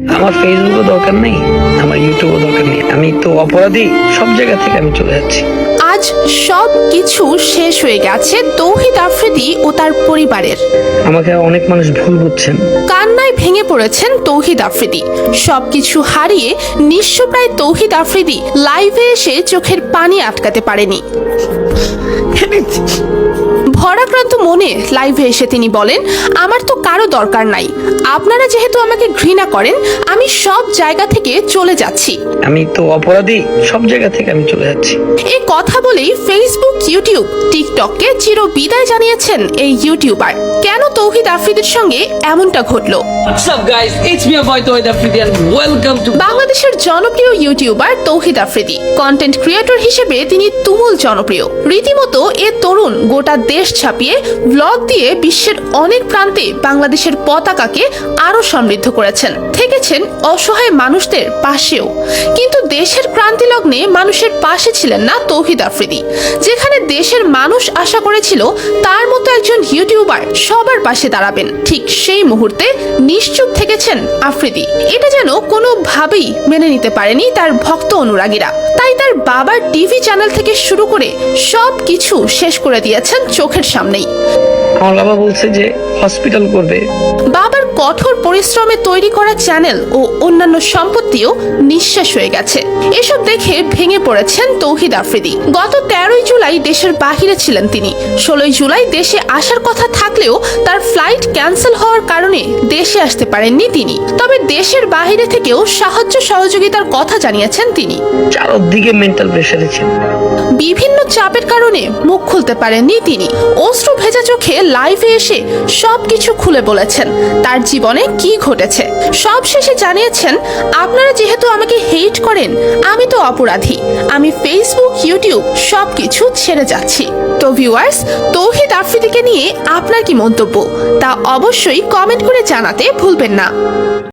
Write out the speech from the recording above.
আমার ফেসবুকও দরকার নেই, আমার ইউটিউবও দরকার নেই। আমি তো অপরাধী, সব জায়গা থেকে আমি চলে যাচ্ছি। আজ সব কিছু শেষ হয়ে গেছে তৌহিদ আফ্রিদি ও তার পরিবারের। আমাকে অনেক মানুষ ভুল বুঝছেন। কান্নায় ভেঙে পড়েছেন তৌহিদ আফ্রিদি। সবকিছু হারিয়ে নিঃস্বপ্রায় তৌহিদ আফ্রিদি লাইভে এসে চোখের পানি আটকাতে পারেনি। ভরাক্রান্ত মনে লাইভে এসে তিনি বলেন, আমার তো কারো দরকার নাই, আপনারা যেহেতু আমাকে ঘৃণা করেন, আমি সব জায়গা থেকে চলে যাচ্ছি। আমি তো অপরাধী, সব জায়গা থেকে আমি চলে যাচ্ছি। এই কথা বলেই ফেসবুক, ইউটিউব, টিকটককে চির বিদায় জানিয়েছেন এই ইউটিউবার। কেন তৌহিদ আফ্রিদির সঙ্গে এমনটা ঘটলো? What's up guys, it's me your boy Tawhid Afridi and welcome to বাংলাদেশের জনপ্রিয় ইউটিউবার তৌহিদ আফ্রিদি কন্টেন্ট ক্রিয়েটর হিসেবে তিনি তুমুল জনপ্রিয়। রীতিমতো এ তরুণ গোটা দেশ ছাপিয়ে ব্লগ দিয়ে বিশ্বের অনেক প্রান্তে বাংলাদেশের পতাকাকে আরো সমৃদ্ধ করেছেন, থেকেছেন অসহায় মানুষদের পাশেও। কিন্তু দেশের ক্রান্তি লগ্নে মানুষের পাশে ছিলেন না তৌহিদ আফ্রিদি। যেখানে দেশের মানুষ আশা করেছিল তার মতো একজন ইউটিউবার সবার পাশে দাঁড়াবেন, ঠিক সেই মুহূর্তে নিশ্চুপ থেকেছেন আফ্রিদি। এটা যেন কোনোভাবেই মেনে নিতে পারেনি তার ভক্ত অনুরাগীরা। তাই তার বাবার টিভি চ্যানেল থেকে শুরু করে সব কিছু শেষ করে দিয়েছেন চোখের সামনেই। আমার বাবা বলছে যে হসপিটাল করবে। বাবার কঠোর পরিশ্রমে তৈরি করা চ্যানেল ও অন্যান্য সম্পত্তিও নিঃশেষ হয়ে গেছে। এসব দেখে ভেঙে পড়েছেন তৌহিদ আফ্রিদি। গত 13ই জুলাই দেশের বাহিরে ছিলেন তিনি। 16ই জুলাই দেশে আসার কথা থাকলেও তার ফ্লাইট ক্যান্সেল হওয়ার কারণে দেশে আসতে পারেননি তিনি। তবে দেশের বাহিরে থেকেও সাহায্য সহযোগিতার কথা জানিয়েছেন তিনি। চারদিকে মেন্টাল প্রেসারে ছিলেন। বিভিন্ন চাপের কারণে মুখ খুলতে পারেননি তিনি। অশ্রু ভেজা চোখে লাইভে এসে সবকিছু খুলে বলেছেন তার জীবনে কি ঘটেছে। সব শেষে জানিয়েছেন, আপনারা যেহেতু আমাকে হেট করেন, আমি তো অপরাধী, আমি ফেসবুক, ইউটিউব সবকিছু ছেড়ে যাচ্ছি। তো ভিউয়ার্স, তৌহিদ আফ্রিদিকে নিয়ে আপনার কি মন্তব্য তা অবশ্যই কমেন্ট করে জানাতে ভুলবেন না।